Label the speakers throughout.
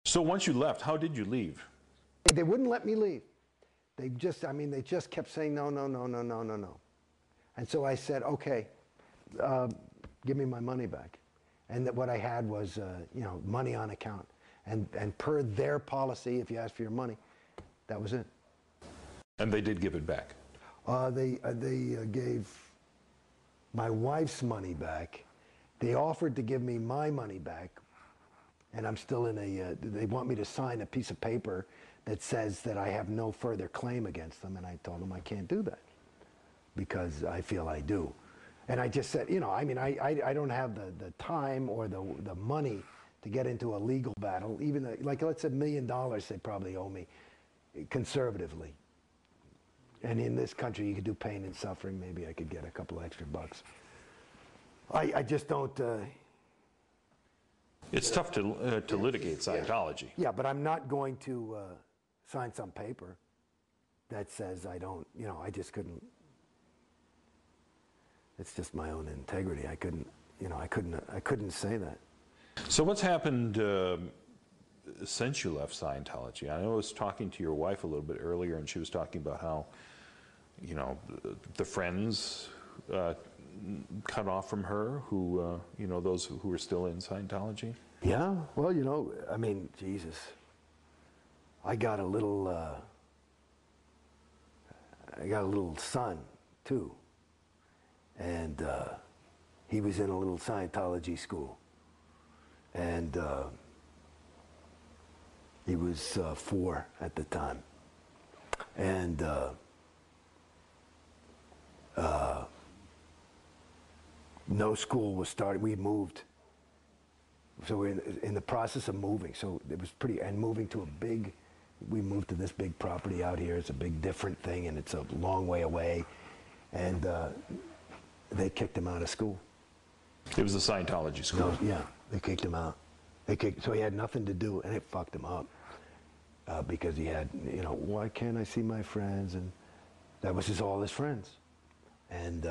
Speaker 1: So once you left, how did you leave?
Speaker 2: They wouldn't let me leave. They just, I mean, they just kept saying no, no, no, no, no, no, no. And so I said, okay, give me my money back. And that what I had was, you know, money on account. And per their policy, if you ask for your money, that was it.
Speaker 1: And they did give it back?
Speaker 2: They gave my wife's money back. They offered to give me my money back. And I'm still in a, they want me to sign a piece of paper that says that I have no further claim against them. And I told them I can't do that because I feel I do. And I just said, you know, I mean, I don't have the time or the money to get into a legal battle. Even like, let's say $1 million they probably owe me conservatively. And in this country, you could do pain and suffering. Maybe I could get a couple extra bucks. I just don't.
Speaker 1: It's tough to litigate Scientology.
Speaker 2: Yeah, but I'm not going to sign some paper that says I don't, you know, I just couldn't. It's just my own integrity. I couldn't, you know, I couldn't say that.
Speaker 1: So what's happened since you left Scientology? I know I was talking to your wife a little bit earlier, and she was talking about how, you know, the friends cut off from her who, you know, those who were still in Scientology?
Speaker 2: Yeah, well, you know, I mean, Jesus. I got a little son, too. And he was in a little Scientology school. And he was 4 at the time. And no school was started. We moved. So we're in the process of moving. So it was pretty, and moving to a big, we moved to this big property out here. It's a big different thing, and it's a long way away. And they kicked him out of school.
Speaker 1: It was a Scientology school?
Speaker 2: No, yeah, they kicked him out. So he had nothing to do, and it fucked him up. Because he had, you know, why can't I see my friends? And that was all his friends. And,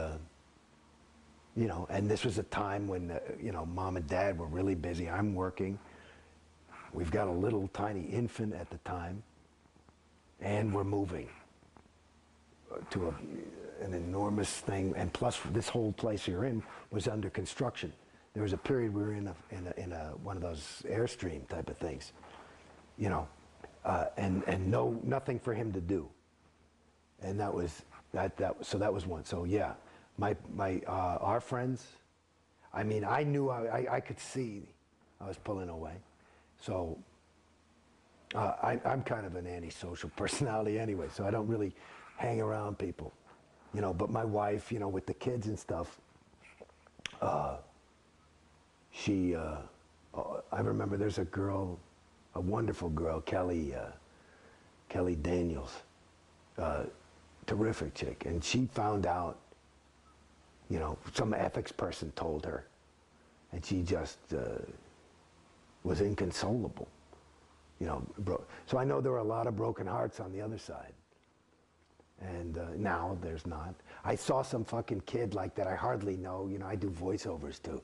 Speaker 2: you know, and this was a time when, you know, Mom and Dad were really busy. I'm working. We've got a little tiny infant at the time. And we're moving to an enormous thing. And plus, this whole place you're in was under construction. There was a period we were in one of those Airstream type of things, you know, and nothing for him to do. And that was so that was one. So yeah, our friends, I mean, I knew I could see I was pulling away. So I'm kind of an antisocial personality anyway, so I don't really hang around people, you know. But my wife, you know, with the kids and stuff, she, I remember there's a girl, a wonderful girl, Kelly Daniels, terrific chick, and she found out, you know, some ethics person told her, and she just was inconsolable, you know. So I know there were a lot of broken hearts on the other side, and now there's not. I saw some fucking kid like that I hardly know, you know. I do voiceovers too.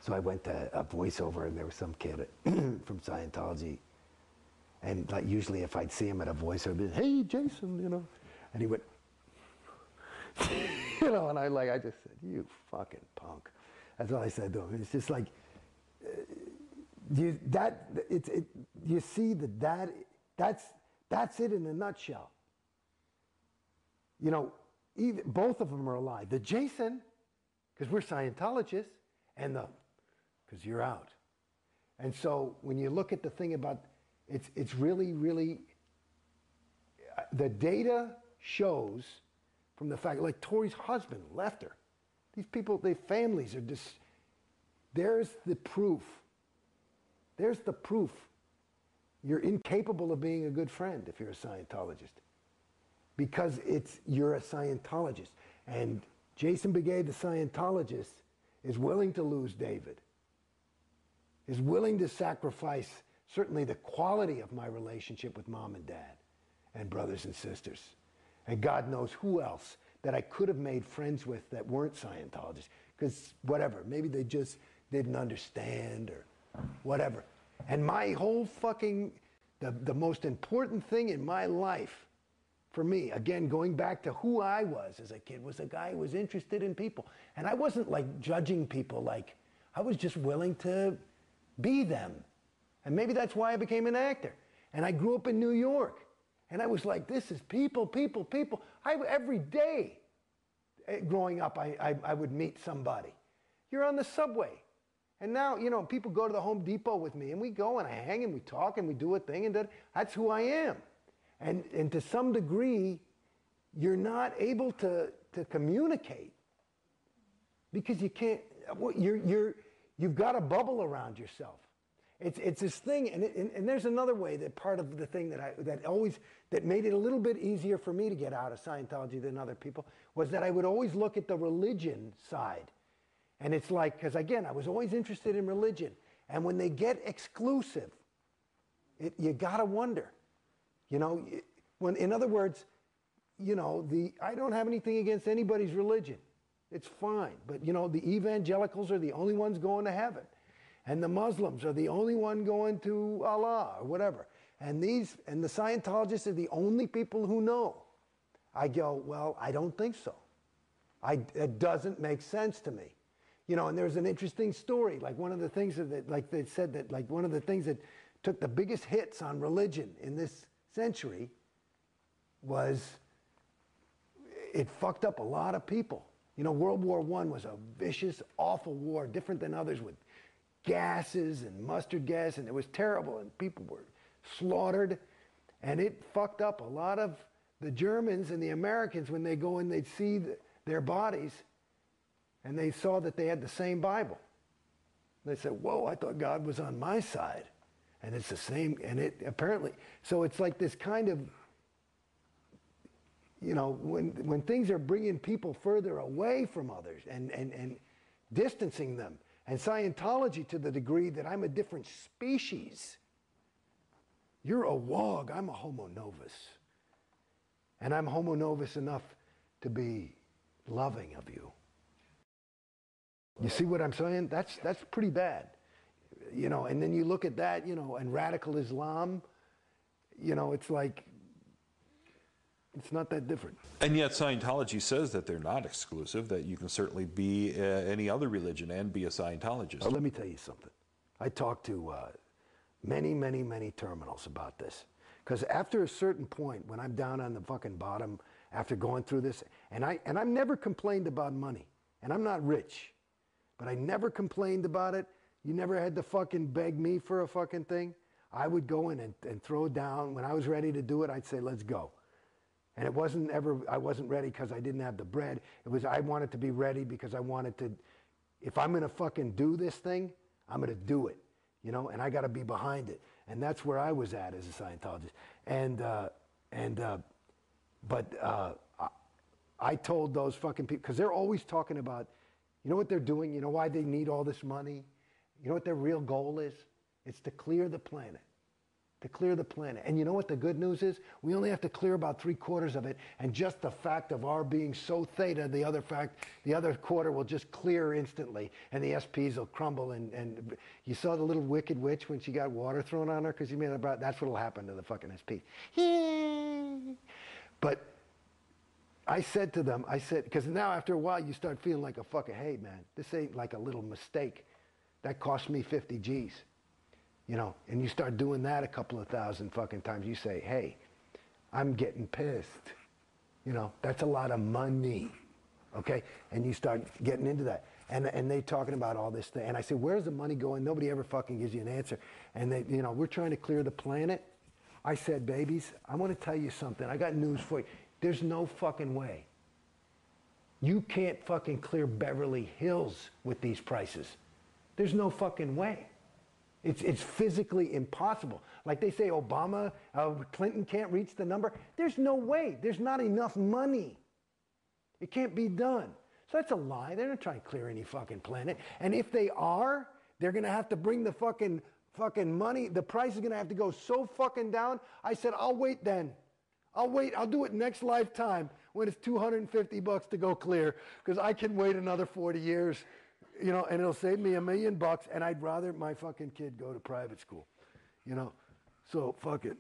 Speaker 2: So I went to a voiceover, and there was some kid from Scientology. And like usually if I'd see him at a voiceover, I'd be, hey, Jason, you know. And he went, you know, and I just said, you fucking punk. That's all I said to him. It's just like, you see that's it in a nutshell. You know, both of them are alive. The Jason, because we're Scientologists, and because you're out. And so when you look at the thing about, it's really, really, the data shows from the fact, like Tori's husband left her. These people, their families are just, there's the proof. There's the proof. You're incapable of being a good friend if you're a Scientologist. Because you're a Scientologist. And Jason Beghe, the Scientologist, is willing to lose David, is willing to sacrifice certainly the quality of my relationship with Mom and Dad and brothers and sisters. And God knows who else that I could have made friends with that weren't Scientologists. Because whatever, maybe they just didn't understand or whatever. And my whole fucking, the most important thing in my life, for me, again, going back to who I was as a kid, was a guy who was interested in people. And I wasn't like judging people, like, I was just willing to be them. And maybe that's why I became an actor. And I grew up in New York. And I was like, this is people, people, people. Every day growing up, I would meet somebody. You're on the subway. And now, you know, people go to the Home Depot with me, and we go and I hang and we talk and we do a thing, and that's who I am. And to some degree, you're not able to communicate because you can't, you've got a bubble around yourself. It's this thing, and there's another way that part of the thing that made it a little bit easier for me to get out of Scientology than other people was that I would always look at the religion side. And it's like, because again, I was always interested in religion. And when they get exclusive, you gotta wonder. You know, in other words, you know, I don't have anything against anybody's religion. It's fine. But, you know, the evangelicals are the only ones going to heaven. And the Muslims are the only one going to Allah or whatever. And the Scientologists are the only people who know. I go, well, I don't think so. It doesn't make sense to me. You know, and there's an interesting story. Like one of the things that, like they said that, like one of the things that took the biggest hits on religion in this century was it fucked up a lot of people. You know, World War I was a vicious, awful war, different than others, with gases and mustard gas, and it was terrible, and people were slaughtered, and it fucked up a lot of the Germans and the Americans when they go and they'd see their bodies, and they saw that they had the same Bible. They said, whoa, I thought God was on my side. And it's the same, and it apparently, so it's like this kind of, you know, when things are bringing people further away from others and distancing them, and Scientology to the degree that I'm a different species. You're a wog, I'm a homo novus. And I'm homo novus enough to be loving of you. You see what I'm saying? That's pretty bad. You know, and then you look at that, you know, and radical Islam, you know, it's like, it's not that different.
Speaker 1: And yet Scientology says that they're not exclusive, that you can certainly be any other religion and be a Scientologist.
Speaker 2: Well, let me tell you something. I talked to many, many, many terminals about this. Because after a certain point, when I'm down on the fucking bottom, after going through this, and I've never complained about money, and I'm not rich, but I never complained about it. You never had to fucking beg me for a fucking thing. I would go in and throw down. When I was ready to do it, I'd say, let's go. And it wasn't ever, I wasn't ready because I didn't have the bread. It was, I wanted to be ready because I wanted to, if I'm going to fucking do this thing, I'm going to do it, you know, and I got to be behind it. And that's where I was at as a Scientologist. I told those fucking people, because they're always talking about, you know what they're doing? You know why they need all this money? You know what their real goal is? It's to clear the planet. To clear the planet. And you know what the good news is? We only have to clear about 3/4 of it, and just the fact of our being so theta, the other quarter will just clear instantly, and the SPs will crumble. And you saw the little wicked witch when she got water thrown on her because she made it about, that's what'll happen to the fucking SP. But I said to them, because now after a while you start feeling like a fucking, hey man, this ain't like a little mistake. That cost me 50 G's. You know, and you start doing that a couple of thousand fucking times. You say, hey, I'm getting pissed. You know, that's a lot of money. Okay? And you start getting into that. And they talking about all this thing. And I say, where's the money going? Nobody ever fucking gives you an answer. And they, you know, we're trying to clear the planet. I said, babies, I want to tell you something. I got news for you. There's no fucking way. You can't fucking clear Beverly Hills with these prices. There's no fucking way. It's physically impossible. Like they say Obama, Clinton can't reach the number. There's no way. There's not enough money. It can't be done. So that's a lie. They're not trying to clear any fucking planet. And if they are, they're going to have to bring the fucking money. The price is going to have to go so fucking down. I said, I'll wait then. I'll wait. I'll do it next lifetime when it's $250 to go clear, because I can wait another 40 years. You know, and it'll save me $1 million, and I'd rather my fucking kid go to private school. you know. So fuck it.